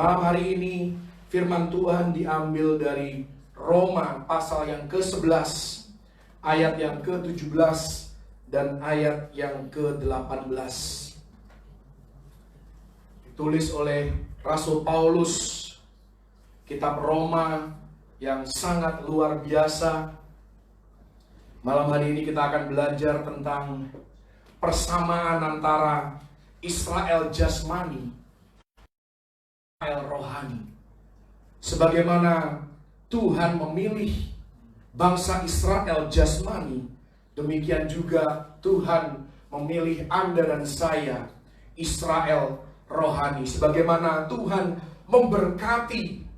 Malam hari ini firman Tuhan diambil dari Roma pasal yang ke-11, ayat yang ke-17 dan ayat yang ke-18. Ditulis oleh Rasul Paulus, kitab Roma yang sangat luar biasa. Malam hari ini kita akan belajar tentang persamaan antara Israel jasmani, Israel rohani. Sebagaimana Tuhan memilih bangsa Israel jasmani, demikian juga Tuhan memilih Anda dan saya, Israel rohani. Sebagaimana Tuhan memberkati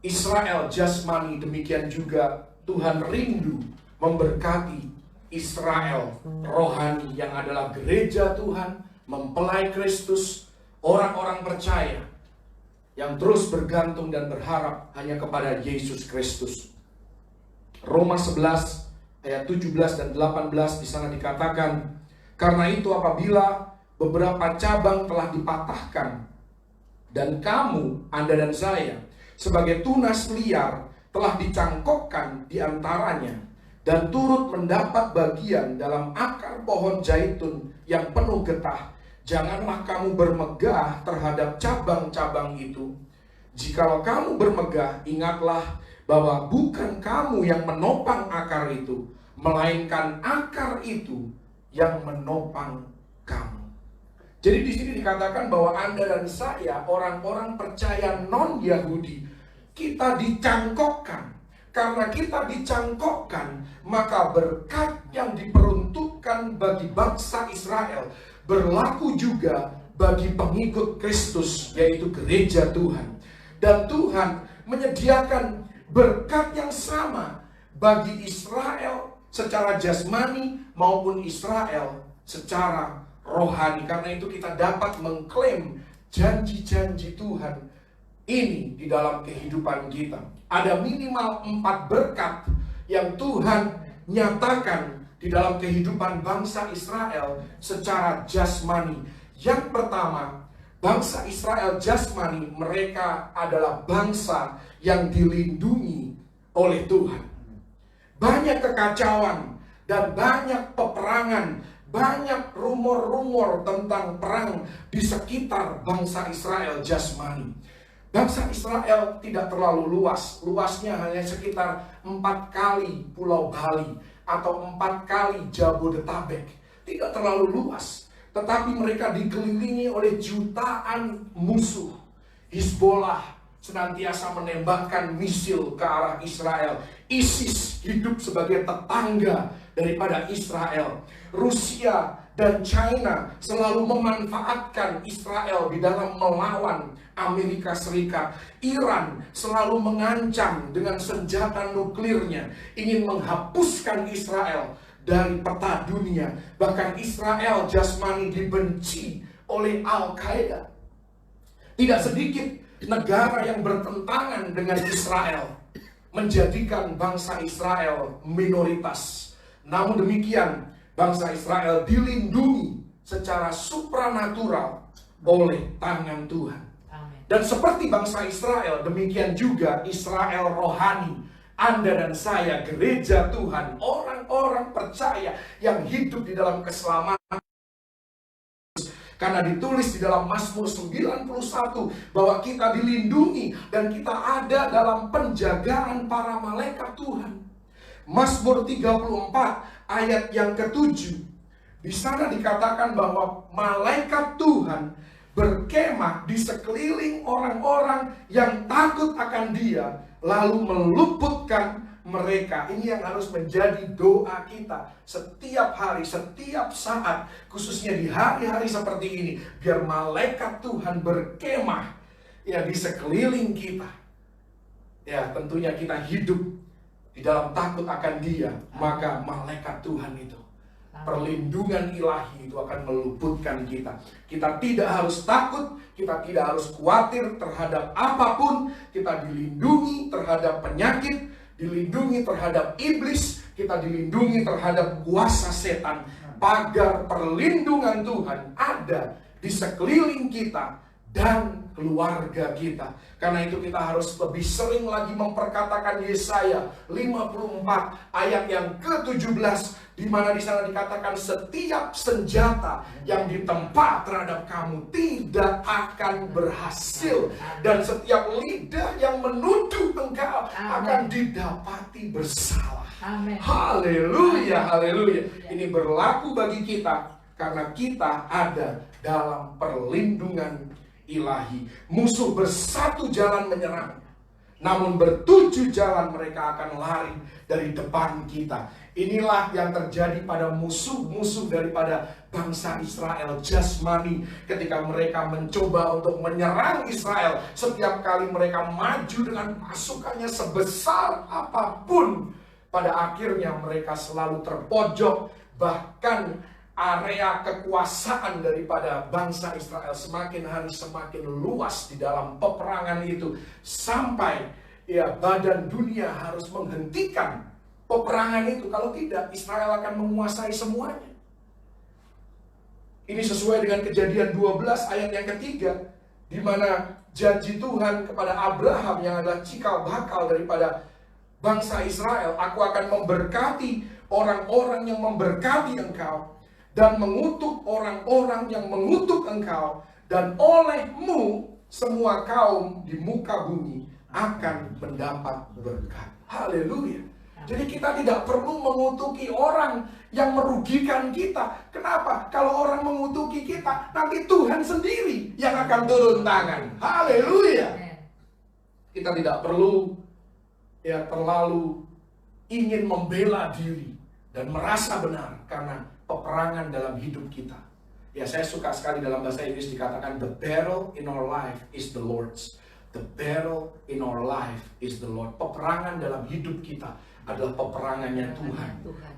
Israel jasmani, demikian juga Tuhan rindu memberkati Israel rohani, yang adalah gereja Tuhan, mempelai Kristus, orang-orang percaya yang terus bergantung dan berharap hanya kepada Yesus Kristus. Roma 11 ayat 17 dan 18 di sana dikatakan, karena itu apabila beberapa cabang telah dipatahkan dan kamu, Anda dan saya, sebagai tunas liar telah dicangkokkan di antaranya dan turut mendapat bagian dalam akar pohon zaitun yang penuh getah, janganlah kamu bermegah terhadap cabang-cabang itu. Jikalau kamu bermegah, ingatlah bahwa bukan kamu yang menopang akar itu, melainkan akar itu yang menopang kamu. Jadi di sini dikatakan bahwa Anda dan saya, orang-orang percaya non-Yahudi, kita dicangkokkan. Karena kita dicangkokkan, maka berkat yang diperuntukkan bagi bangsa Israel berlaku juga bagi pengikut Kristus, yaitu gereja Tuhan. Dan Tuhan menyediakan berkat yang sama bagi Israel secara jasmani maupun Israel secara rohani. Karena itu kita dapat mengklaim janji-janji Tuhan ini di dalam kehidupan kita. Ada minimal 4 berkat yang Tuhan nyatakan di dalam kehidupan bangsa Israel secara jasmani. Yang pertama, bangsa Israel jasmani, mereka adalah bangsa yang dilindungi oleh Tuhan. Banyak kekacauan dan banyak peperangan, banyak rumor-rumor tentang perang di sekitar bangsa Israel jasmani. Bangsa Israel tidak terlalu luas. Luasnya hanya sekitar 4 kali Pulau Bali atau 4 kali Jabodetabek. Tidak terlalu luas. Tetapi mereka dikelilingi oleh jutaan musuh. Hizbollah senantiasa menembakkan misil ke arah Israel. ISIS hidup sebagai tetangga daripada Israel. Rusia dan China selalu memanfaatkan Israel di dalam melawan Amerika Serikat. Iran selalu mengancam dengan senjata nuklirnya, ingin menghapuskan Israel dari peta dunia. Bahkan Israel jasmani dibenci oleh Al-Qaeda. Tidak sedikit negara yang bertentangan dengan Israel menjadikan bangsa Israel minoritas. Namun demikian, bangsa Israel dilindungi secara supranatural oleh tangan Tuhan. Dan seperti bangsa Israel, demikian juga Israel rohani. Anda dan saya, gereja Tuhan, orang-orang percaya yang hidup di dalam keselamatan. Karena ditulis di dalam Mazmur 91 bahwa kita dilindungi dan kita ada dalam penjagaan para malaikat Tuhan. Mazmur 34 ayat yang ke-7. Di sana dikatakan bahwa malaikat Tuhan berkemah di sekeliling orang-orang yang takut akan Dia, lalu meluputkan mereka. Ini yang harus menjadi doa kita setiap hari, setiap saat, khususnya di hari-hari seperti ini, biar malaikat Tuhan berkemah ya di sekeliling kita. Ya, tentunya kita hidup di dalam takut akan Dia, maka malaikat Tuhan itu, perlindungan ilahi itu akan meluputkan kita. Kita tidak harus takut, kita tidak harus khawatir terhadap apapun. Kita dilindungi terhadap penyakit, dilindungi terhadap iblis, kita dilindungi terhadap kuasa setan. Pagar perlindungan Tuhan ada di sekeliling kita dan keluarga kita. Karena itu kita harus lebih sering lagi memperkatakan Yesaya 54 ayat yang ke-17, di mana di sana dikatakan setiap senjata yang ditempa terhadap kamu tidak akan berhasil, dan setiap lidah yang menuduh engkau akan didapati bersalah. Haleluya, haleluya. Ini berlaku bagi kita karena kita ada dalam perlindungan ilahi. Musuh bersatu jalan menyerang, namun bertujuh jalan mereka akan lari dari depan kita. Inilah yang terjadi pada musuh-musuh daripada bangsa Israel jasmani ketika mereka mencoba untuk menyerang Israel. Setiap kali mereka maju dengan pasukannya sebesar apapun, pada akhirnya mereka selalu terpojok. Bahkan area kekuasaan daripada bangsa Israel semakin hari semakin luas di dalam peperangan itu, sampai badan dunia harus menghentikan peperangan itu. Kalau tidak, Israel akan menguasai semuanya. Ini sesuai dengan Kejadian 12 ayat yang ketiga, di mana janji Tuhan kepada Abraham yang adalah cikal bakal daripada bangsa Israel, aku akan memberkati orang-orang yang memberkati engkau, dan mengutuk orang-orang yang mengutuk engkau, dan olehmu semua kaum di muka bumi akan mendapat berkat. Haleluya. Jadi kita tidak perlu mengutuki orang yang merugikan kita. Kenapa? Kalau orang mengutuki kita, nanti Tuhan sendiri yang akan turun tangan. Haleluya. Kita tidak perlu terlalu ingin membela diri dan merasa benar karena peperangan dalam hidup kita. Saya suka sekali dalam bahasa Inggris dikatakan the battle in our life is the Lord's. The battle in our life is the Lord. Peperangan dalam hidup kita adalah peperangannya Tuhan,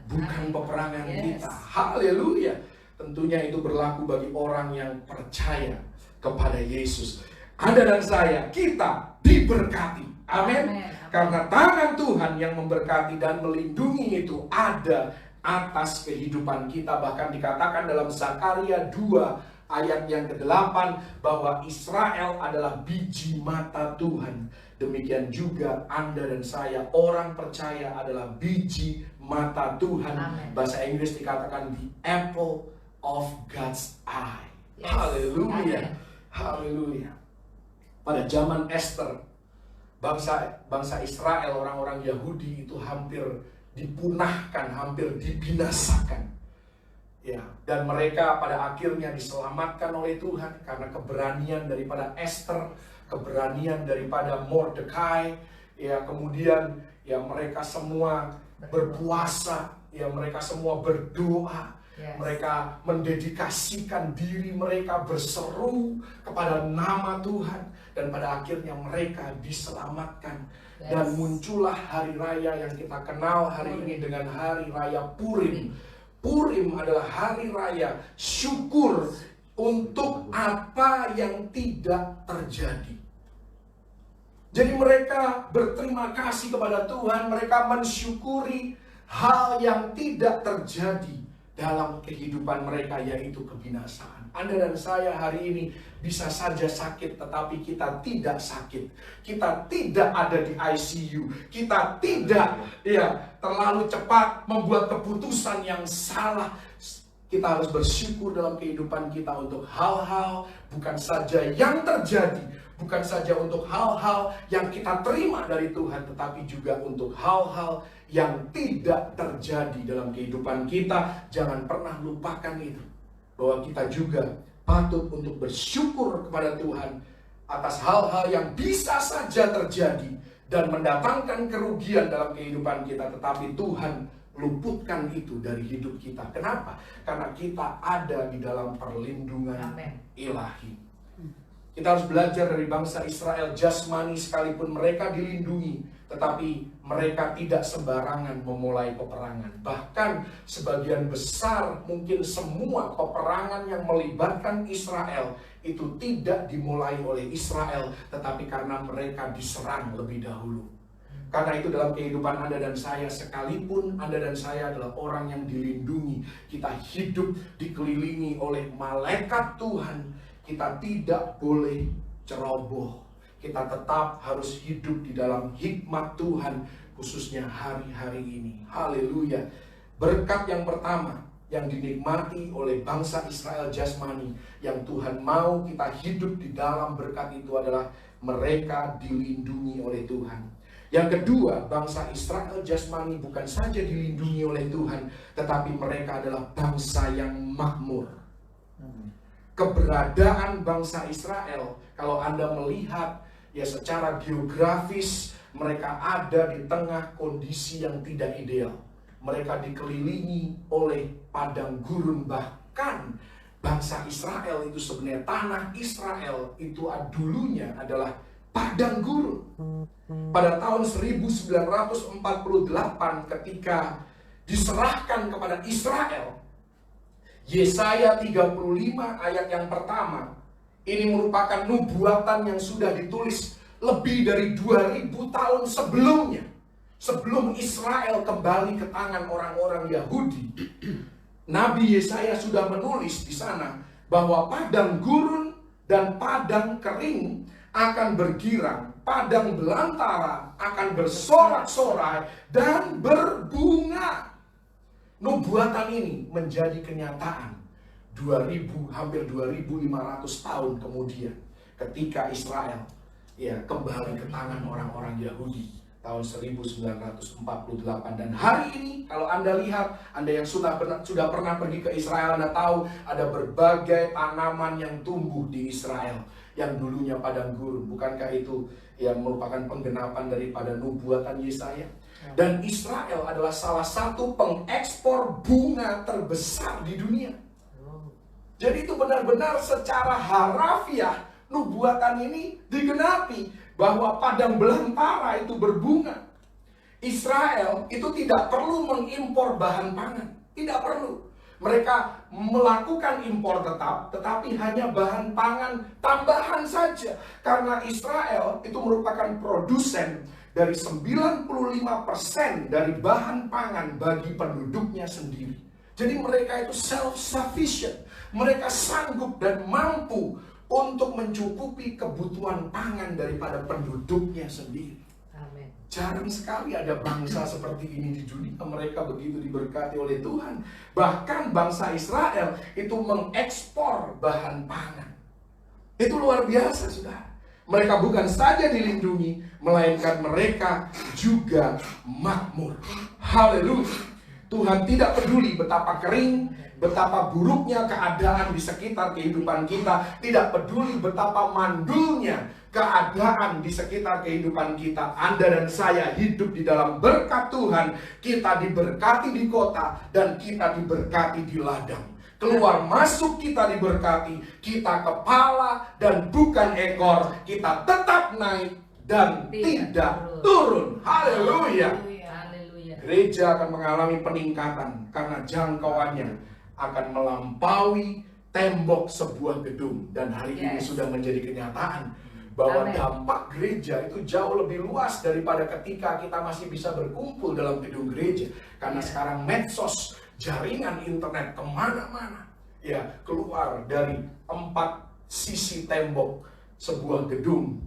bukan peperangan kita. Haleluya. Tentunya itu berlaku bagi orang yang percaya kepada Yesus. Anda dan saya, kita diberkati. Amin. Karena tangan Tuhan yang memberkati dan melindungi itu ada atas kehidupan kita. Bahkan dikatakan dalam Zakaria 2 ayat yang ke-8 bahwa Israel adalah biji mata Tuhan. Demikian juga Anda dan saya, orang percaya, adalah biji mata Tuhan. Amen. Bahasa Inggris dikatakan the apple of God's eye. Yes. Haleluya. Haleluya. Pada zaman Esther, bangsa Israel, orang-orang Yahudi itu hampir dipunahkan, hampir dibinasakan. Dan mereka pada akhirnya diselamatkan oleh Tuhan karena keberanian daripada Esther, keberanian daripada Mordekai. Kemudian mereka semua berpuasa, mereka semua berdoa. Yes. Mereka mendedikasikan diri mereka, berseru kepada nama Tuhan, dan pada akhirnya mereka diselamatkan. Yes. Dan muncullah hari raya yang kita kenal hari ini dengan hari raya Purim. Purim adalah hari raya syukur untuk apa yang tidak terjadi. Jadi mereka berterima kasih kepada Tuhan, mereka mensyukuri hal yang tidak terjadi dalam kehidupan mereka, yaitu kebinasaan. Anda dan saya hari ini bisa saja sakit, tetapi kita tidak sakit. Kita tidak ada di ICU. Kita tidak terlalu cepat membuat keputusan yang salah. Kita harus bersyukur dalam kehidupan kita untuk hal-hal bukan saja yang terjadi, bukan saja untuk hal-hal yang kita terima dari Tuhan, tetapi juga untuk hal-hal yang tidak terjadi dalam kehidupan kita. Jangan pernah lupakan itu, bahwa kita juga patut untuk bersyukur kepada Tuhan atas hal-hal yang bisa saja terjadi dan mendatangkan kerugian dalam kehidupan kita, tetapi Tuhan luputkan itu dari hidup kita. Kenapa? Karena kita ada di dalam perlindungan ilahi. Kita harus belajar dari bangsa Israel jasmani, sekalipun mereka dilindungi, tetapi mereka tidak sembarangan memulai peperangan. Bahkan sebagian besar, mungkin semua peperangan yang melibatkan Israel itu tidak dimulai oleh Israel, tetapi karena mereka diserang lebih dahulu. Karena itu dalam kehidupan Anda dan saya, sekalipun Anda dan saya adalah orang yang dilindungi, kita hidup dikelilingi oleh malaikat Tuhan kita tidak boleh ceroboh. Kita tetap harus hidup di dalam hikmat Tuhan, khususnya hari-hari ini. Haleluya. Berkat yang pertama yang dinikmati oleh bangsa Israel jasmani, yang Tuhan mau kita hidup di dalam berkat itu adalah mereka dilindungi oleh Tuhan. Yang kedua, bangsa Israel jasmani bukan saja dilindungi oleh Tuhan, tetapi mereka adalah bangsa yang makmur. Keberadaan bangsa Israel, kalau Anda melihat ya secara geografis, mereka ada di tengah kondisi yang tidak ideal. Mereka dikelilingi oleh padang gurun. Bahkan bangsa Israel itu sebenarnya, tanah Israel itu dulunya adalah padang gurun. Pada tahun 1948 ketika diserahkan kepada Israel, Yesaya 35 ayat yang pertama, ini merupakan nubuatan yang sudah ditulis lebih dari 2000 tahun sebelumnya. Sebelum Israel kembali ke tangan orang-orang Yahudi, Nabi Yesaya sudah menulis di sana bahwa padang gurun dan padang kering akan bergirang, padang belantara akan bersorak-sorai dan berbunga. Nubuatan ini menjadi kenyataan hampir 2500 tahun kemudian, ketika Israel kembali ke tangan orang-orang Yahudi tahun 1948. Dan hari ini kalau Anda lihat, Anda yang sudah pernah pergi ke Israel, Anda tahu ada berbagai tanaman yang tumbuh di Israel yang dulunya padang gurun. Bukankah itu yang merupakan penggenapan daripada nubuatan Yesaya? Dan Israel adalah salah satu pengekspor bunga terbesar di dunia. Jadi itu benar-benar secara harafiah nubuatan ini digenapi, bahwa padang belantara itu berbunga. Israel itu tidak perlu mengimpor bahan pangan, tidak perlu. Mereka melakukan impor tetap, tetapi hanya bahan pangan tambahan saja. Karena Israel itu merupakan produsen dari 95% dari bahan pangan bagi penduduknya sendiri. Jadi mereka itu self-sufficient. Mereka sanggup dan mampu untuk mencukupi kebutuhan pangan daripada penduduknya sendiri. Amin. Jarang sekali ada bangsa seperti ini di dunia. Mereka begitu diberkati oleh Tuhan. Bahkan bangsa Israel itu mengekspor bahan pangan. Itu luar biasa, saudara. Mereka bukan saja dilindungi, melainkan mereka juga makmur. Haleluya. Tuhan tidak peduli betapa kering, betapa buruknya keadaan di sekitar kehidupan kita. Tidak peduli betapa mandulnya keadaan di sekitar kehidupan kita. Anda dan saya hidup di dalam berkat Tuhan. Kita diberkati di kota dan kita diberkati di ladang. Keluar masuk kita diberkati. Kita kepala dan bukan ekor. Kita tetap naik dan tidak turun. Haleluya. Gereja akan mengalami peningkatan karena jangkauannya akan melampaui tembok sebuah gedung. Dan hari ini sudah menjadi kenyataan bahwa dampak gereja itu jauh lebih luas daripada ketika kita masih bisa berkumpul dalam gedung gereja. Karena sekarang medsos, jaringan internet kemana-mana, keluar dari 4 sisi tembok sebuah gedung.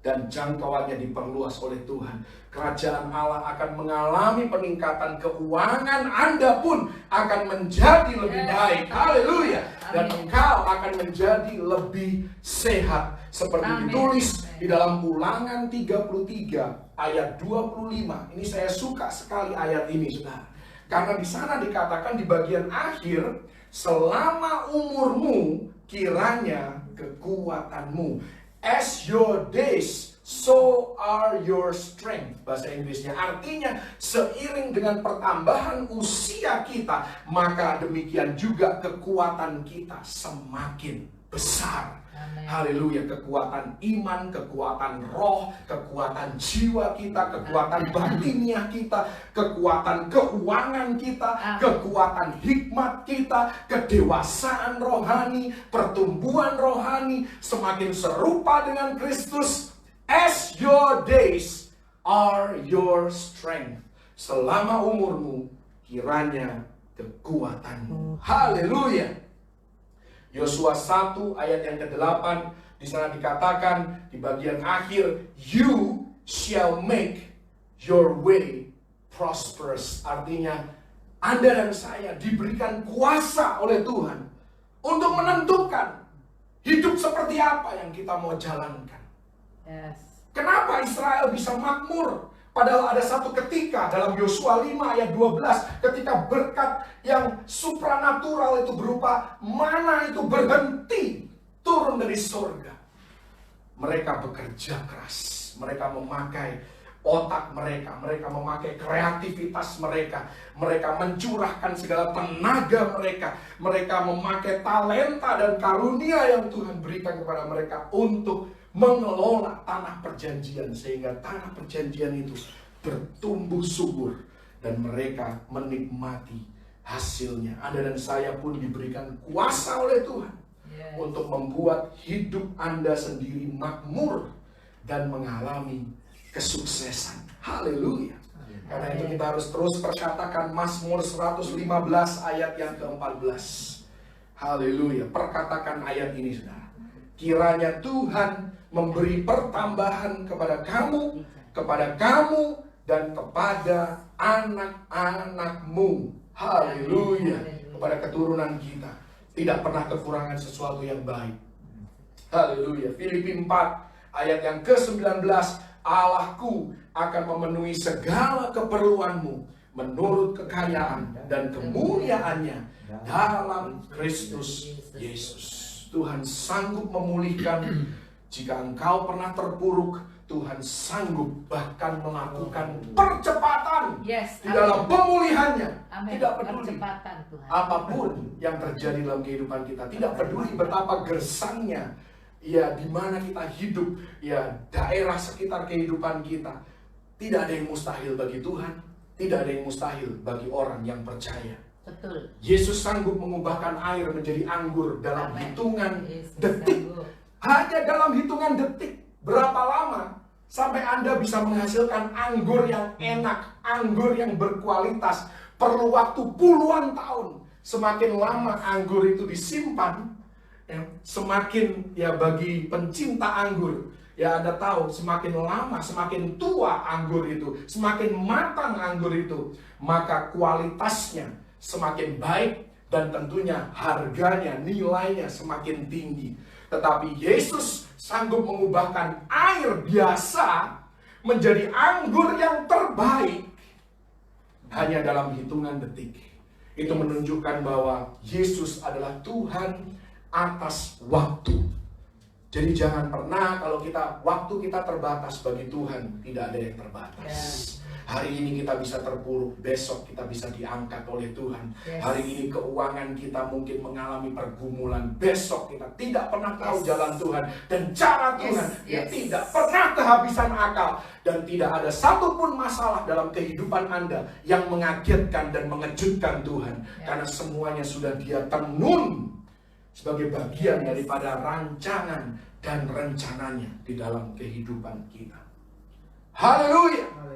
Dan jangkauannya diperluas oleh Tuhan. Kerajaan Allah akan mengalami peningkatan, keuangan Anda pun akan menjadi lebih baik. Haleluya. Dan engkau akan menjadi lebih sehat. Seperti ditulis di dalam Ulangan 33 ayat 25. Ini saya suka sekali ayat ini, saudara. Karena di sana dikatakan di bagian akhir, selama umurmu kiranya kekuatanmu. As your days, so are your strength. Bahasa Inggrisnya artinya seiring dengan pertambahan usia kita, maka demikian juga kekuatan kita semakin besar. Haleluya. Kekuatan iman, kekuatan roh, kekuatan jiwa kita, kekuatan batiniah kita, kekuatan keuangan kita, kekuatan hikmat kita, kedewasaan rohani, pertumbuhan rohani, semakin serupa dengan Kristus. As your days are your strength. Selama umurmu kiranya kekuatanmu. Haleluya. Yosua 1 ayat yang ke-8, di sana dikatakan di bagian akhir, you shall make your way prosperous. Artinya Anda dan saya diberikan kuasa oleh Tuhan untuk menentukan hidup seperti apa yang kita mau jalankan. Kenapa Israel bisa makmur? Padahal ada satu ketika dalam Yosua 5 ayat 12, ketika berkat yang supranatural itu berupa mana itu berhenti turun dari surga. Mereka bekerja keras, mereka memakai otak mereka memakai kreativitas mereka mencurahkan segala tenaga mereka memakai talenta dan karunia yang Tuhan berikan kepada mereka untuk mengelola tanah perjanjian, sehingga tanah perjanjian itu bertumbuh subur dan mereka menikmati hasilnya. Anda dan saya pun diberikan kuasa oleh Tuhan untuk membuat hidup Anda sendiri makmur dan mengalami kesuksesan. Haleluya. Karena itu kita harus terus perkatakan Mazmur 115 ayat yang ke-14. Haleluya. Perkatakan ayat ini, saudara. Kiranya Tuhan memberi pertambahan kepada kamu dan kepada anak-anakmu. Haleluya. Kepada keturunan kita tidak pernah kekurangan sesuatu yang baik. Haleluya. Filipi 4 ayat yang ke-19, Allahku akan memenuhi segala keperluanmu menurut kekayaan dan kemuliaannya dalam Kristus Yesus. Tuhan sanggup memulihkan. Jika engkau pernah terpuruk, Tuhan sanggup bahkan melakukan percepatan di dalam pemulihannya. Tidak peduli apapun yang terjadi dalam kehidupan kita. Tidak peduli betapa gersangnya di mana kita hidup, daerah sekitar kehidupan kita. Tidak ada yang mustahil bagi Tuhan. Tidak ada yang mustahil bagi orang yang percaya. Betul. Yesus sanggup mengubahkan air menjadi anggur dalam hitungan detik. Hanya dalam hitungan detik. Berapa lama sampai Anda bisa menghasilkan anggur yang enak, anggur yang berkualitas? Perlu waktu puluhan tahun. Semakin lama anggur itu disimpan, semakin bagi pencinta anggur, Anda tahu, semakin lama, semakin tua anggur itu, semakin matang anggur itu, maka kualitasnya semakin baik dan tentunya harganya, nilainya semakin tinggi. Tetapi Yesus sanggup mengubahkan air biasa menjadi anggur yang terbaik hanya dalam hitungan detik. Itu menunjukkan bahwa Yesus adalah Tuhan atas waktu. Jadi jangan pernah kalau waktu kita terbatas, bagi Tuhan tidak ada yang terbatas. Hari ini kita bisa terpuruk, besok kita bisa diangkat oleh Tuhan. Hari ini keuangan kita mungkin mengalami pergumulan, besok kita tidak pernah tahu jalan Tuhan dan cara Tuhan. Tidak pernah kehabisan akal dan tidak ada satupun masalah dalam kehidupan Anda yang mengagetkan dan mengejutkan Tuhan. Karena semuanya sudah Dia tenun sebagai bagian daripada rancangan dan rencananya di dalam kehidupan kita. Haleluya.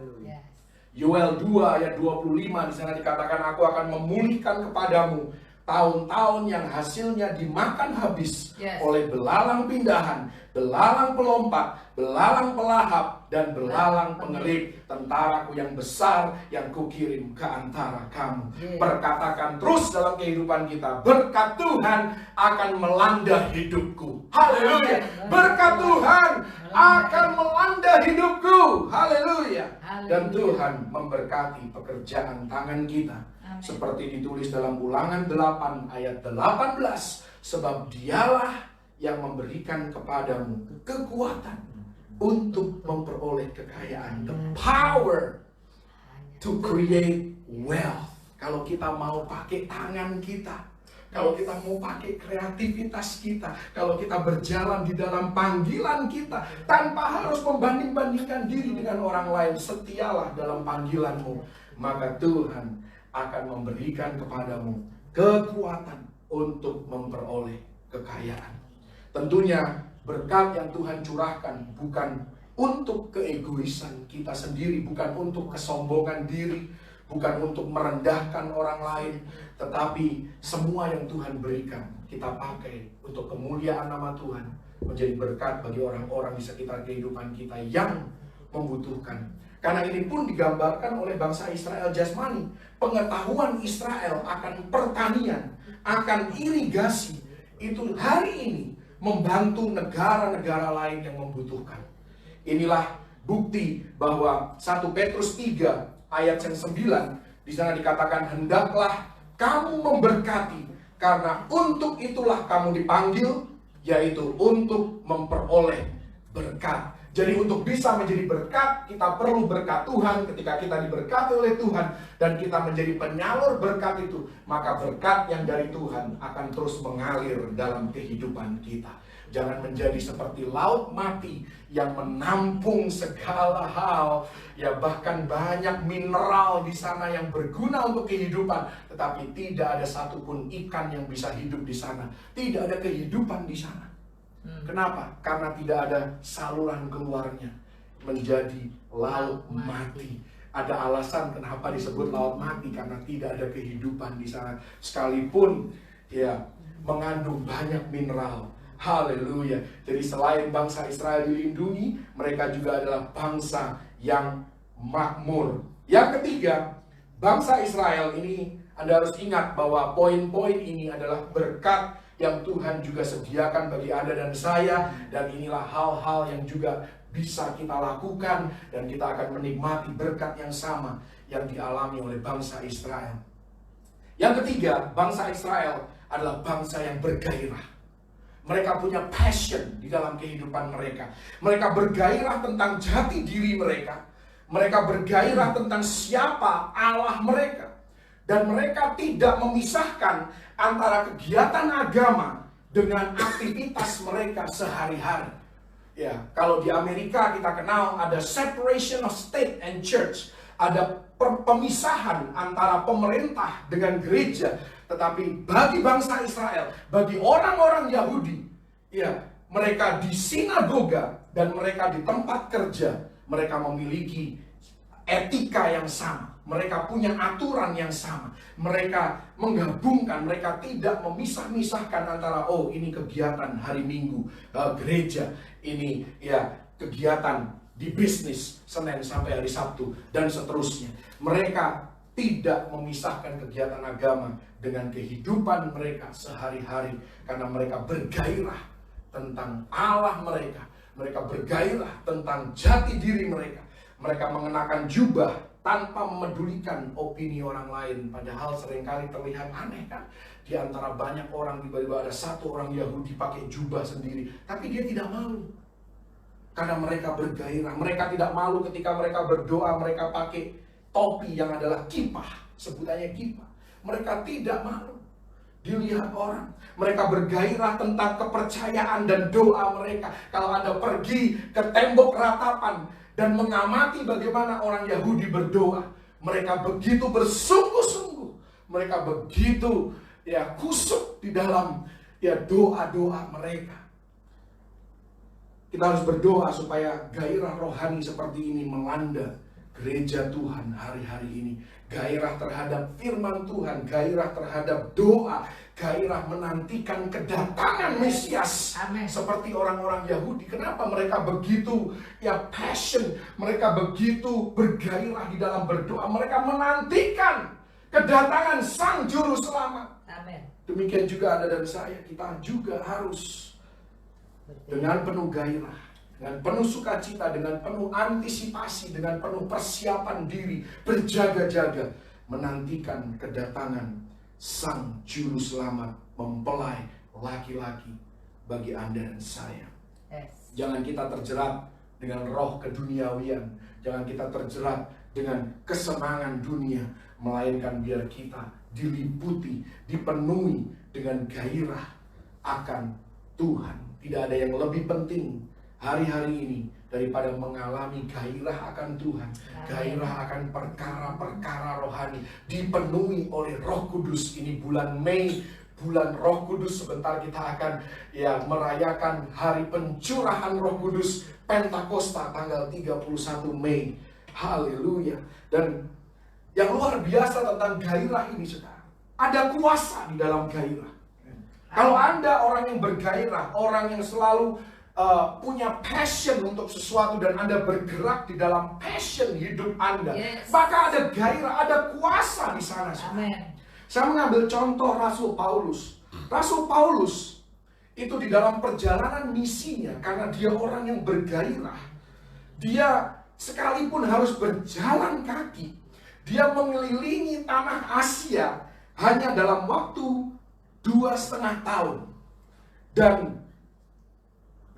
Yoel 2 ayat 25 di sana dikatakan, aku akan memulihkan kepadamu tahun-tahun yang hasilnya dimakan habis oleh belalang pindahan, belalang pelompat, belalang pelahap, dan belalang pengerik, tentaraku yang besar yang kukirim ke antara kamu. Perkatakan terus dalam kehidupan kita, berkat Tuhan akan melanda hidupku. Haleluya. Berkat Tuhan akan melanda hidupku. Haleluya. Dan Tuhan memberkati pekerjaan tangan kita. Seperti ditulis dalam Ulangan 8 ayat 18, sebab Dialah yang memberikan kepadamu kekuatan untuk memperoleh kekayaan, the power to create wealth. Kalau kita mau pakai tangan kita, kalau kita mau pakai kreativitas kita, kalau kita berjalan di dalam panggilan kita tanpa harus membanding-bandingkan diri dengan orang lain, setialah dalam panggilanmu, maka Tuhan akan memberikan kepadamu kekuatan untuk memperoleh kekayaan. Tentunya berkat yang Tuhan curahkan bukan untuk keegoisan kita sendiri, bukan untuk kesombongan diri, bukan untuk merendahkan orang lain, tetapi semua yang Tuhan berikan kita pakai untuk kemuliaan nama Tuhan, menjadi berkat bagi orang-orang di sekitar kehidupan kita yang membutuhkan. Karena ini pun digambarkan oleh bangsa Israel jasmani. Pengetahuan Israel akan pertanian, akan irigasi, itu hari ini membantu negara-negara lain yang membutuhkan. Inilah bukti bahwa 1 Petrus 3 ayat yang 9 di sana dikatakan, hendaklah kamu memberkati, karena untuk itulah kamu dipanggil, yaitu untuk memperoleh berkat. Jadi untuk bisa menjadi berkat, kita perlu berkat Tuhan. Ketika kita diberkati oleh Tuhan dan kita menjadi penyalur berkat itu, maka berkat yang dari Tuhan akan terus mengalir dalam kehidupan kita. Jangan menjadi seperti laut mati yang menampung segala hal, ya bahkan banyak mineral di sana yang berguna untuk kehidupan, tetapi tidak ada satupun ikan yang bisa hidup di sana. Tidak ada kehidupan di sana. Kenapa? Karena tidak ada saluran keluarnya, menjadi laut mati. Ada alasan kenapa disebut laut mati, karena tidak ada kehidupan di sana. Sekalipun ya mengandung banyak mineral. Haleluya. Jadi selain bangsa Israel dilindungi, mereka juga adalah bangsa yang makmur. Yang ketiga, bangsa Israel ini, Anda harus ingat bahwa poin-poin ini adalah berkat yang Tuhan juga sediakan bagi Anda dan saya. Dan inilah hal-hal yang juga bisa kita lakukan, dan kita akan menikmati berkat yang sama yang dialami oleh bangsa Israel. Yang ketiga, bangsa Israel adalah bangsa yang bergairah. Mereka punya passion di dalam kehidupan mereka. Mereka bergairah tentang jati diri mereka. Mereka bergairah tentang siapa Allah mereka. Dan mereka tidak memisahkan antara kegiatan agama dengan aktivitas mereka sehari-hari. Ya, kalau di Amerika kita kenal ada separation of state and church. Ada pemisahan antara pemerintah dengan gereja. Tetapi bagi bangsa Israel, bagi orang-orang Yahudi, ya, mereka di sinagoga dan mereka di tempat kerja, mereka memiliki etika yang sama. Mereka punya aturan yang sama. Mereka menggabungkan, mereka tidak memisah-misahkan antara, oh ini kegiatan hari Minggu, gereja, ini ya kegiatan di bisnis Senin sampai hari Sabtu, dan seterusnya. Mereka tidak memisahkan kegiatan agama dengan kehidupan mereka sehari-hari, karena mereka bergairah tentang Allah mereka. Mereka bergairah tentang jati diri mereka. Mereka mengenakan jubah tanpa memedulikan opini orang lain. Padahal seringkali terlihat aneh kan? Di antara banyak orang tiba-tiba ada satu orang Yahudi pakai jubah sendiri, tapi dia tidak malu. Karena mereka bergairah. Mereka tidak malu ketika mereka berdoa, mereka pakai topi yang adalah kippah, sebutannya kippah. Mereka tidak malu dilihat orang. Mereka bergairah tentang kepercayaan dan doa mereka. Kalau Anda pergi ke tembok ratapan dan mengamati bagaimana orang Yahudi berdoa, mereka begitu bersungguh-sungguh, mereka begitu ya kusuk di dalam ya doa-doa mereka. Kita harus berdoa supaya gairah rohani seperti ini melanda gereja Tuhan hari-hari ini. Gairah terhadap firman Tuhan, gairah terhadap doa, gairah menantikan kedatangan Mesias. Amen. Seperti orang-orang Yahudi. Kenapa mereka begitu ya passion, mereka begitu bergairah di dalam berdoa. Mereka menantikan kedatangan Sang Juru Selamat. Amen. Demikian juga Anda dan saya, kita juga harus dengan penuh gairah, dengan penuh sukacita, dengan penuh antisipasi, dengan penuh persiapan diri, berjaga-jaga menantikan kedatangan Sang Juru Selamat, mempelai laki-laki bagi Anda dan saya. Yes. Jangan kita terjerat dengan roh keduniawian, jangan kita terjerat dengan kesenangan dunia, melainkan biar kita diliputi, dipenuhi dengan gairah akan Tuhan. Tidak ada yang lebih penting hari-hari ini daripada mengalami gairah akan Tuhan, gairah akan perkara-perkara rohani, dipenuhi oleh Roh Kudus. Ini bulan Mei, bulan Roh Kudus. Sebentar kita akan ya merayakan hari pencurahan Roh Kudus Pentakosta tanggal 31 Mei. Haleluya. Dan Yang luar biasa tentang gairah ini sekarang, ada kuasa di dalam gairah. Kalau Anda orang yang bergairah, orang yang selalu punya passion untuk sesuatu dan Anda bergerak di dalam passion hidup Anda, maka ada gairah, ada kuasa di sana. Amen. Saya mengambil contoh Rasul Paulus. Rasul Paulus itu di dalam perjalanan misinya, karena dia orang yang bergairah, dia sekalipun harus berjalan kaki, dia mengelilingi tanah Asia hanya dalam waktu 2,5 tahun. Dan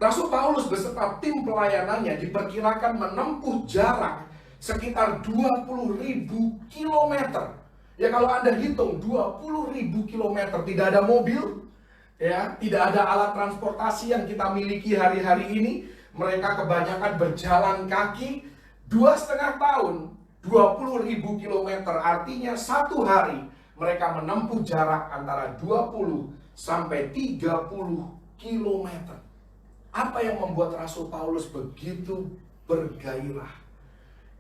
Rasul Paulus beserta tim pelayanannya diperkirakan menempuh jarak sekitar 20.000 kilometer. Ya kalau Anda hitung 20.000 kilometer, tidak ada mobil, ya, tidak ada alat transportasi yang kita miliki hari-hari ini. Mereka kebanyakan berjalan kaki 2,5 tahun, 20.000 kilometer, artinya satu hari mereka menempuh jarak antara 20 sampai 30 kilometer. Apa yang membuat Rasul Paulus begitu bergairah?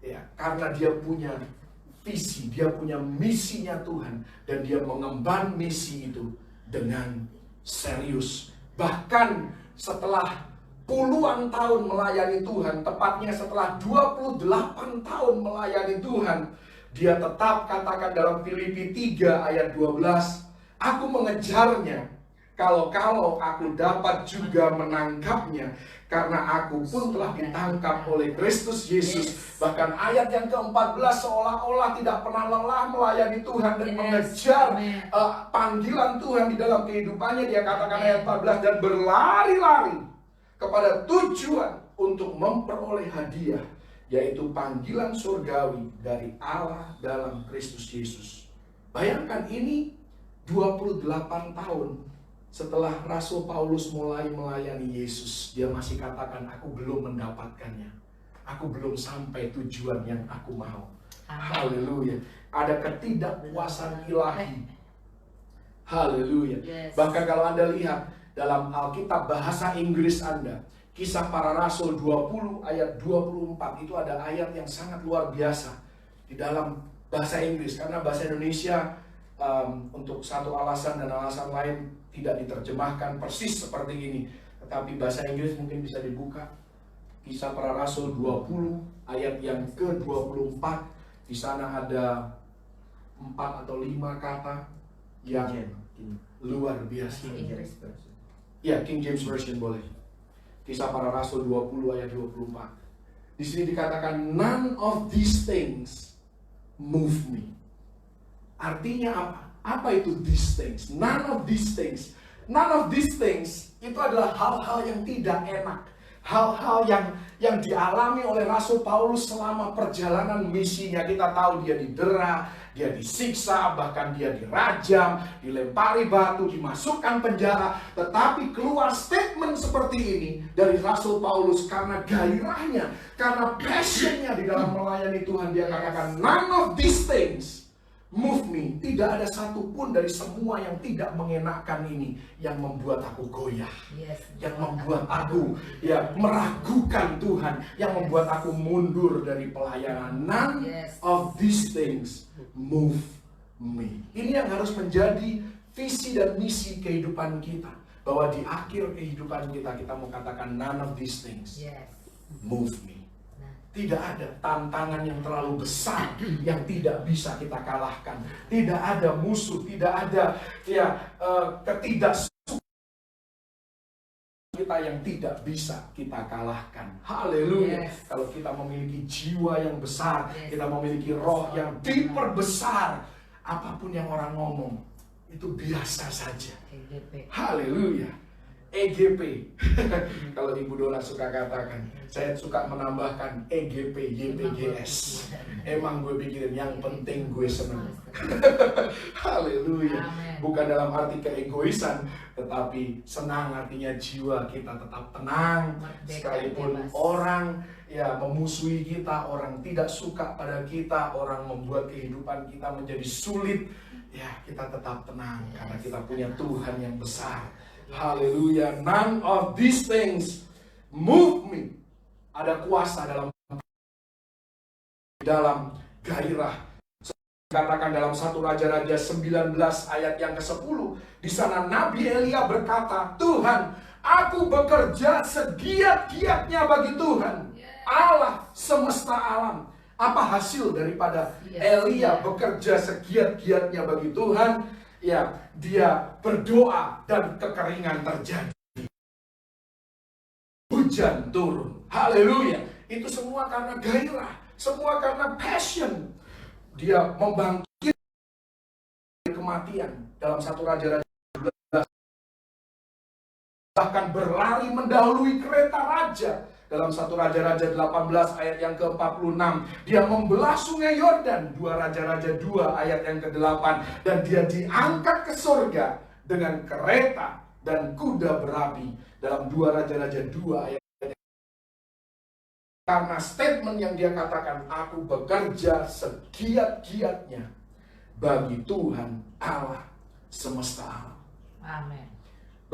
Ya, karena dia punya visi, dia punya misinya Tuhan, dan dia mengemban misi itu dengan serius. Bahkan setelah puluhan tahun melayani Tuhan, tepatnya setelah 28 tahun melayani Tuhan, dia tetap katakan dalam Filipi 3 ayat 12, aku mengejarnya kalau aku dapat juga menangkapnya, karena aku pun telah ditangkap oleh Kristus Yesus. Bahkan ayat yang ke-14 seolah-olah tidak pernah lelah melayani Tuhan dan mengejar panggilan Tuhan di dalam kehidupannya. Dia katakan ayat 14, dan berlari-lari kepada tujuan untuk memperoleh hadiah, yaitu panggilan surgawi dari Allah dalam Kristus Yesus. Bayangkan ini 28 tahun setelah Rasul Paulus mulai melayani Yesus, dia masih katakan, aku belum mendapatkannya, aku belum sampai tujuan yang aku mau. Haleluya. Ada ketidakpuasan ilahi. Haleluya. Bahkan kalau Anda lihat dalam Alkitab bahasa Inggris Anda, Kisah Para Rasul 20 ayat 24, itu ada ayat yang sangat luar biasa di dalam bahasa Inggris. Karena bahasa Indonesia untuk satu alasan dan alasan lain tidak diterjemahkan persis seperti ini. Tetapi bahasa Inggris mungkin bisa dibuka. Kisah Para Rasul 20 ayat yang ke-24. Di sana ada 4 atau 5 kata yang luar biasa. Ya, King James Version boleh. Kisah Para Rasul 20 ayat 24. Di sini dikatakan, none of these things move me. Artinya apa? Apa itu these things? None of these things. None of these things itu adalah hal-hal yang tidak enak. Hal-hal yang dialami oleh Rasul Paulus selama perjalanan misinya. Kita tahu dia didera, dia disiksa, bahkan dia dirajam, dilempari batu, dimasukkan penjara. Tetapi keluar statement seperti ini dari Rasul Paulus karena gairahnya, karena passionnya di dalam melayani Tuhan. Dia katakan, none of these things move me. Tidak ada satupun dari semua yang tidak mengenakan ini yang membuat aku goyah, yang membuat aku meragukan Tuhan, yang membuat aku mundur dari pelayanan. None of these things move me. Ini yang harus menjadi visi dan misi kehidupan kita, bahwa di akhir kehidupan kita, kita mau katakan none of these things move me. Tidak ada tantangan yang terlalu besar yang tidak bisa kita kalahkan. Tidak ada musuh, tidak ada ketidaksukaan kita yang tidak bisa kita kalahkan. Haleluya. Kalau kita memiliki jiwa yang besar, kita memiliki roh yang diperbesar, apapun yang orang ngomong itu biasa saja. Haleluya. EGP. Kalau Ibu Dola suka katakan, saya suka menambahkan EGP, YPGS. Emang gue pikirin yang penting gue senang. Haleluya. Bukan dalam arti keegoisan, tetapi senang artinya jiwa kita tetap tenang. Sekalipun orang memusuhi kita, orang tidak suka pada kita, orang membuat kehidupan kita menjadi sulit, kita tetap tenang karena kita punya Tuhan yang besar. Haleluya. None of these things move me. Ada kuasa dalam gairah Katakan dalam 1 Raja-Raja 19 ayat yang ke-10, di sana Nabi Elia berkata, Tuhan, aku bekerja segiat-giatnya bagi Tuhan, Allah semesta alam. Apa hasil daripada Elia bekerja segiat-giatnya bagi Tuhan? Ya, dia berdoa dan kekeringan terjadi. Hujan turun. Haleluya. Itu semua karena gairah, semua karena passion. Dia membangkit kematian dalam 1 Raja-Raja 12. Bahkan berlari mendahului kereta raja dalam 1 Raja-Raja 18 ayat yang ke-46. Dia membelah sungai Yordan, 2 Raja-Raja 2 ayat yang ke-8. Dan dia diangkat ke surga dengan kereta dan kuda berapi dalam 2 Raja-Raja 2 ayat. Karena statement yang dia katakan, aku bekerja segiat-giatnya bagi Tuhan Allah semesta alam. Amin.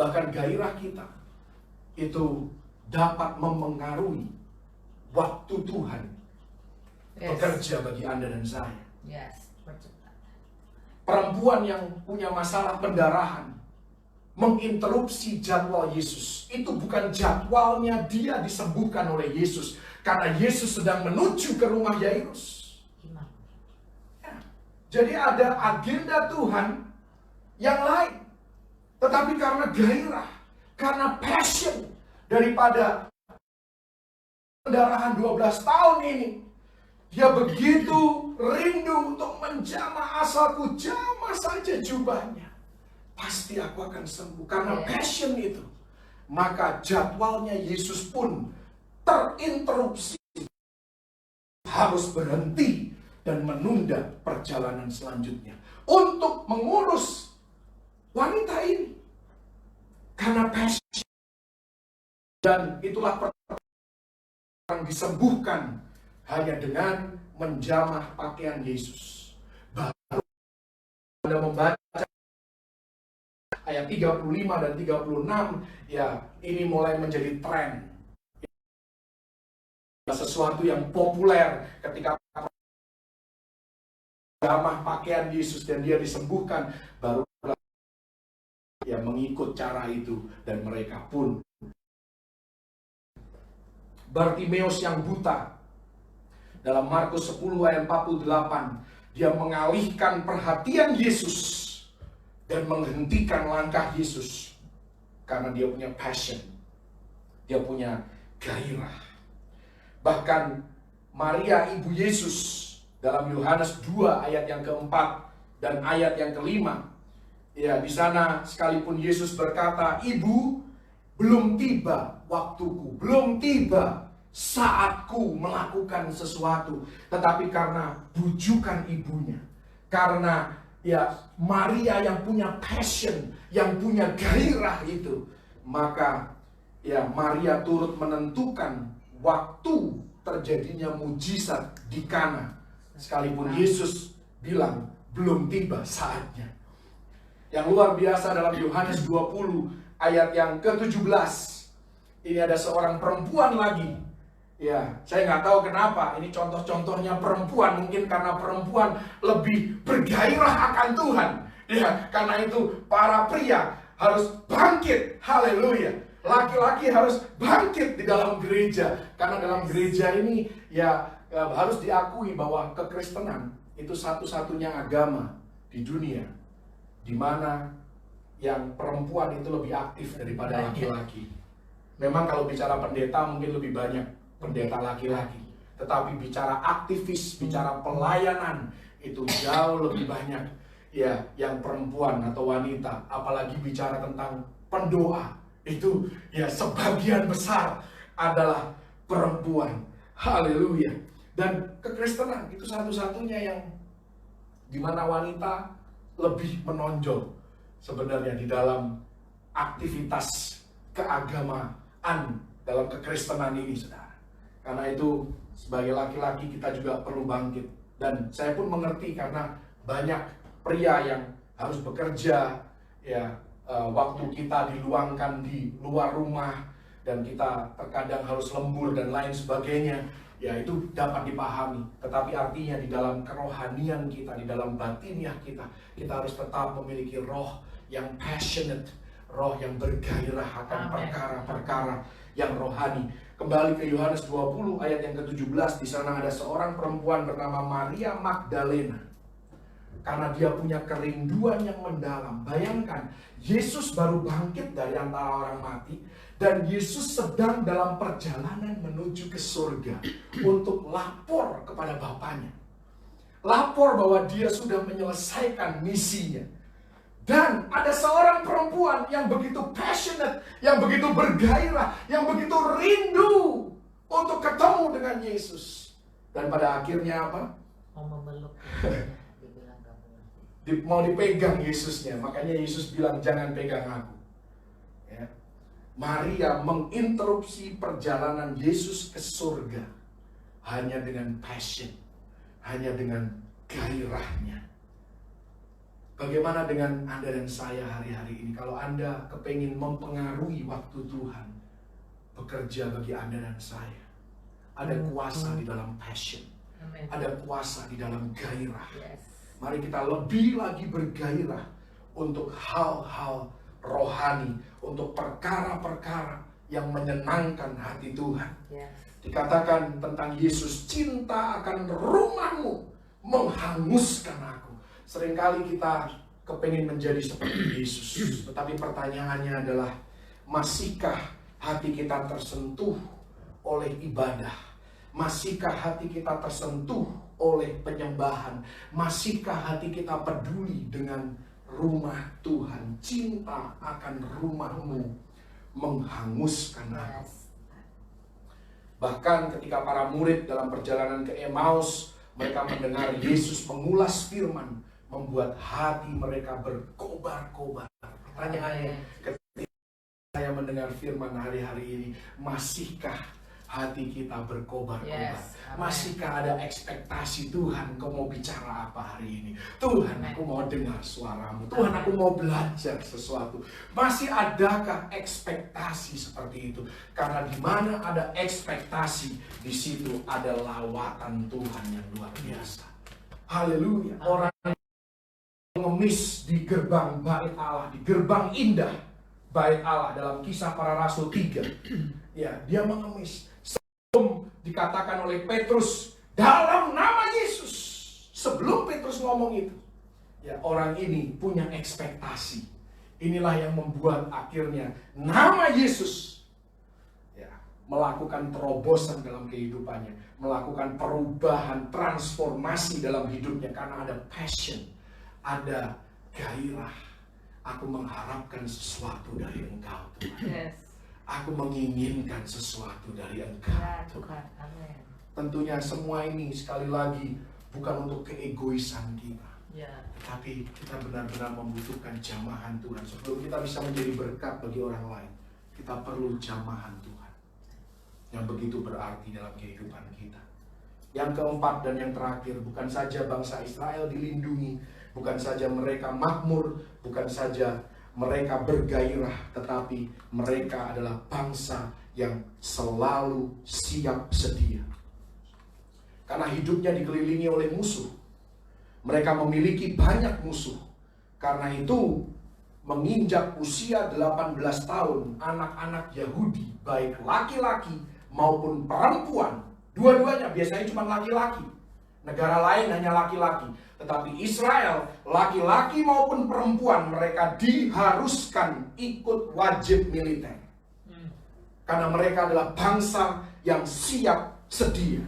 Bahkan gairah kita itu dapat memengaruhi waktu Tuhan bekerja bagi Anda dan saya. Perempuan yang punya masalah pendarahan menginterupsi jadwal Yesus. Itu bukan jadwalnya dia disembuhkan oleh Yesus, karena Yesus sedang menuju ke rumah Yairus. Ya. Jadi ada agenda Tuhan yang lain. Tetapi karena gairah, karena passion daripada pendarahan 12 tahun ini, dia begitu rindu untuk menjamah, asalku jamah saja jubahnya, pasti aku akan sembuh. Karena passion itu, maka jadwalnya Yesus pun terinterupsi, harus berhenti dan menunda perjalanan selanjutnya untuk mengurus wanita ini. Karena passion. Dan itulah yang disembuhkan hanya dengan menjamah pakaian Yesus. Baru Anda membaca ayat 35 dan 36, ya ini mulai menjadi tren. Sesuatu yang populer ketika menjamah pakaian Yesus dan dia disembuhkan, baru ya mengikut cara itu, dan mereka pun. Bartimeus yang buta dalam Markus 10 ayat 48, dia mengalihkan perhatian Yesus dan menghentikan langkah Yesus karena dia punya passion, dia punya gairah. Bahkan Maria ibu Yesus dalam Yohanes 2 ayat yang keempat dan ayat yang kelima, ya di sana sekalipun Yesus berkata, Ibu, belum tiba waktuku, belum tiba saatku melakukan sesuatu. Tetapi karena bujukan ibunya, karena ya Maria yang punya passion, yang punya gairah itu, maka ya Maria turut menentukan waktu terjadinya mujizat di Kana. Sekalipun Yesus bilang belum tiba saatnya. Yang luar biasa dalam Yohanes 20 ayat yang ke-17, ini ada seorang perempuan lagi. Ya, saya nggak tahu kenapa. Ini contoh-contohnya perempuan. Mungkin karena perempuan lebih bergairah akan Tuhan. Ya, karena itu para pria harus bangkit. Haleluya. Laki-laki harus bangkit di dalam gereja. Karena dalam gereja ini ya harus diakui bahwa kekristenan itu satu-satunya agama di dunia di mana yang perempuan itu lebih aktif daripada laki-laki. Memang kalau bicara pendeta mungkin lebih banyak pendeta laki-laki, tetapi bicara aktivis, bicara pelayanan itu jauh lebih banyak ya yang perempuan atau wanita. Apalagi bicara tentang pendoa, itu ya sebagian besar adalah perempuan. Haleluya. Dan kekristenan itu satu-satunya yang dimana wanita lebih menonjol sebenarnya di dalam aktivitas keagamaan dalam kekristenan ini, saudara. Karena itu sebagai laki-laki kita juga perlu bangkit. Dan saya pun mengerti karena banyak pria yang harus bekerja, ya waktu kita diluangkan di luar rumah dan kita terkadang harus lembur dan lain sebagainya. Ya, itu dapat dipahami. Tetapi artinya di dalam kerohanian kita, di dalam batiniah kita, kita harus tetap memiliki roh yang passionate, roh yang bergairah akan perkara-perkara yang rohani. Kembali ke Yohanes 20 ayat yang ke-17, di sana ada seorang perempuan bernama Maria Magdalena. Karena dia punya kerinduan yang mendalam. Bayangkan, Yesus baru bangkit dari antara orang mati, dan Yesus sedang dalam perjalanan menuju ke surga untuk lapor kepada Bapaknya. Lapor bahwa dia sudah menyelesaikan misinya. Dan ada seorang perempuan yang begitu passionate, yang begitu bergairah, yang begitu rindu untuk ketemu dengan Yesus. Dan pada akhirnya apa? Mau memeluk. Mau dipegang Yesusnya. Makanya Yesus bilang, jangan pegang aku. Ya. Maria menginterupsi perjalanan Yesus ke surga hanya dengan passion, hanya dengan gairahnya. Bagaimana dengan Anda dan saya hari-hari ini? Kalau Anda kepingin mempengaruhi waktu Tuhan bekerja bagi Anda dan saya, ada kuasa di dalam passion, ada kuasa di dalam gairah. Mari kita lebih lagi bergairah untuk hal-hal rohani, untuk perkara-perkara yang menyenangkan hati Tuhan. Dikatakan tentang Yesus, cinta akan rumahmu menghanguskan aku. Seringkali kita kepingin menjadi seperti Yesus, tetapi pertanyaannya adalah, masihkah hati kita tersentuh oleh ibadah? Masihkah hati kita tersentuh oleh penyembahan? Masihkah hati kita peduli dengan rumah Tuhan? Cinta akan rumahmu menghanguskan aku. Bahkan ketika para murid dalam perjalanan ke Emmaus, mereka mendengar Yesus mengulas firman, membuat hati mereka berkobar-kobar. Pertanyaannya, ketika saya mendengar firman hari-hari ini, masihkah hati kita berkobar-kobar? Masihkah ada ekspektasi, Tuhan, Kau mau bicara apa hari ini? Tuhan, aku mau dengar suaramu. Tuhan, aku mau belajar sesuatu. Masih adakah ekspektasi seperti itu? Karena di mana ada ekspektasi, di situ ada lawatan Tuhan yang luar biasa. Haleluya. Orang mengemis di gerbang bait Allah, di gerbang indah bait Allah dalam Kisah Para Rasul 3. Ya, dia mengemis. Sebelum dikatakan oleh Petrus, dalam nama Yesus. Sebelum Petrus ngomong itu, ya, orang ini punya ekspektasi. Inilah yang membuat akhirnya nama Yesus, ya, melakukan terobosan dalam kehidupannya, melakukan perubahan, transformasi dalam hidupnya, karena ada passion, ada gairah. Aku mengharapkan sesuatu dari Engkau, Tuhan. Aku menginginkan sesuatu dari Engkau, Tuhan. Tentunya semua ini sekali lagi bukan untuk keegoisan kita, tapi kita benar-benar membutuhkan jamahan Tuhan. Sebelum kita bisa menjadi berkat bagi orang lain, kita perlu jamahan Tuhan yang begitu berarti dalam kehidupan kita. Yang keempat dan yang terakhir, bukan saja bangsa Israel dilindungi, bukan saja mereka makmur, bukan saja mereka bergairah, tetapi mereka adalah bangsa yang selalu siap sedia. Karena hidupnya dikelilingi oleh musuh. Mereka memiliki banyak musuh. Karena itu, menginjak usia 18 tahun, anak-anak Yahudi, baik laki-laki maupun perempuan, dua-duanya biasanya cuma laki-laki. Negara lain hanya laki-laki. Tetapi Israel, laki-laki maupun perempuan, mereka diharuskan ikut wajib militer. Karena mereka adalah bangsa yang siap sedia.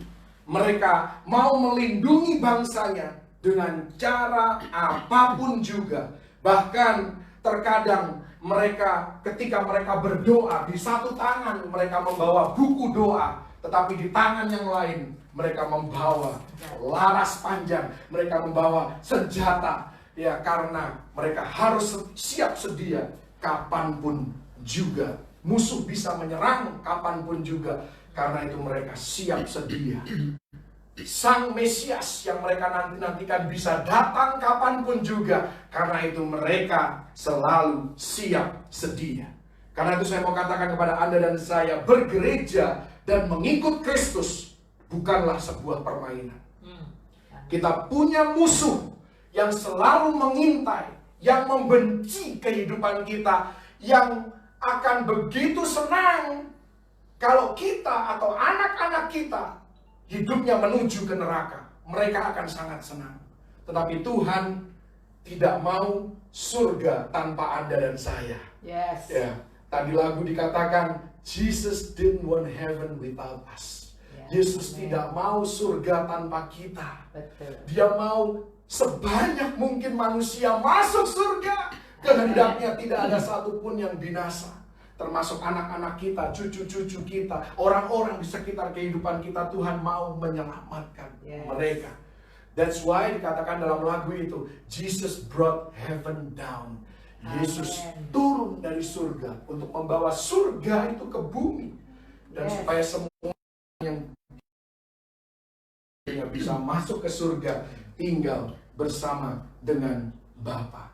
Mereka mau melindungi bangsanya dengan cara apapun juga. Bahkan terkadang mereka, ketika mereka berdoa, di satu tangan mereka membawa buku doa, tetapi di tangan yang lain mereka membawa laras panjang, mereka membawa senjata, ya, karena mereka harus siap sedia kapanpun juga. Musuh bisa menyerang kapanpun juga, karena itu mereka siap sedia. Sang Mesias yang mereka nanti-nantikan bisa datang kapanpun juga, karena itu mereka selalu siap sedia. Karena itu saya mau katakan kepada Anda dan saya, bergereja dan mengikut Kristus bukanlah sebuah permainan. Kita punya musuh yang selalu mengintai, yang membenci kehidupan kita, yang akan begitu senang kalau kita atau anak-anak kita hidupnya menuju ke neraka. Mereka akan sangat senang. Tetapi Tuhan tidak mau surga tanpa Anda dan saya. Yes. Ya, tadi lagu dikatakan Jesus didn't want heaven without us. Yesus tidak mau surga tanpa kita. Betul. Dia mau sebanyak mungkin manusia masuk surga. Kehendaknya tidak ada satupun yang binasa. Termasuk anak-anak kita, cucu-cucu kita, orang-orang di sekitar kehidupan kita. Tuhan mau menyelamatkan mereka. That's why dikatakan dalam lagu itu, Jesus brought heaven down. Yesus turun dari surga untuk membawa surga itu ke bumi. Dan supaya semua yang bisa masuk ke surga tinggal bersama dengan Bapa.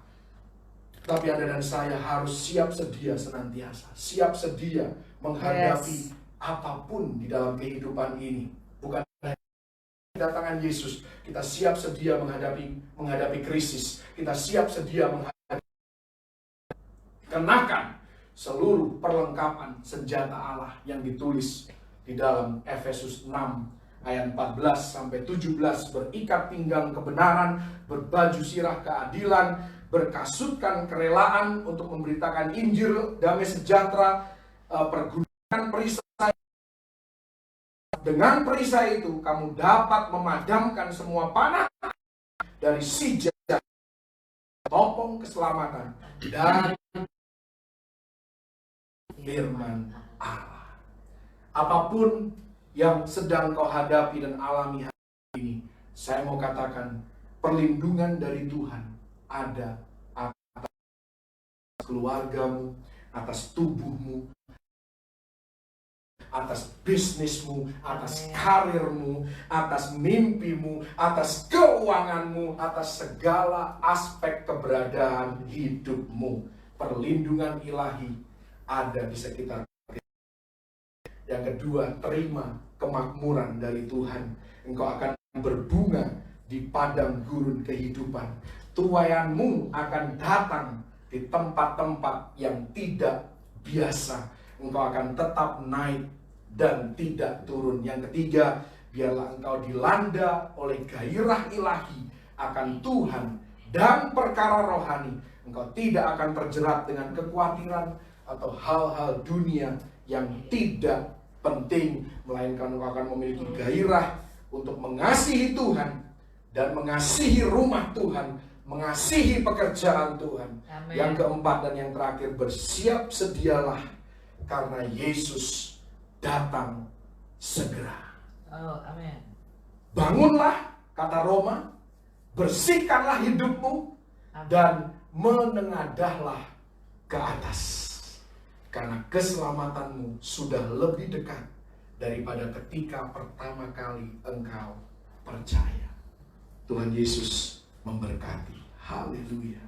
Tapi Anda dan saya harus siap sedia senantiasa, siap sedia menghadapi apapun di dalam kehidupan ini. Bukan kedatangan Yesus, kita siap sedia menghadapi krisis, kita siap sedia kenakan seluruh perlengkapan senjata Allah yang ditulis di dalam Efesus 6 ayat 14 sampai 17, berikat pinggang kebenaran, berbaju sirah keadilan, berkasutkan kerelaan untuk memberitakan Injil damai sejahtera, pergunakan perisai. Dengan perisai itu kamu dapat memadamkan semua panah dari si jahat, topong keselamatan dan firman Allah. Apapun yang sedang kau hadapi dan alami hari ini, saya mau katakan perlindungan dari Tuhan ada atas keluargamu, atas tubuhmu, atas bisnismu, atas karirmu, atas mimpimu, atas keuanganmu, atas segala aspek keberadaan hidupmu. Perlindungan ilahi ada di sekitar. Yang kedua, terima kemakmuran dari Tuhan. Engkau akan berbunga di padang gurun kehidupan. Tuaianmu akan datang di tempat-tempat yang tidak biasa. Engkau akan tetap naik dan tidak turun. Yang ketiga, biarlah engkau dilanda oleh gairah ilahi akan Tuhan dan perkara rohani. Engkau tidak akan terjerat dengan kekhawatiran atau hal-hal dunia yang tidak penting, melainkan engkau akan memiliki gairah untuk mengasihi Tuhan dan mengasihi rumah Tuhan, mengasihi pekerjaan Tuhan. Amen. Yang keempat dan yang terakhir, bersiap sedialah karena Yesus datang segera. Oh, amin. Bangunlah, kata Roma, bersihkanlah hidupmu dan menengadahlah ke atas. Karena keselamatanmu sudah lebih dekat daripada ketika pertama kali engkau percaya. Tuhan Yesus memberkati. Haleluya.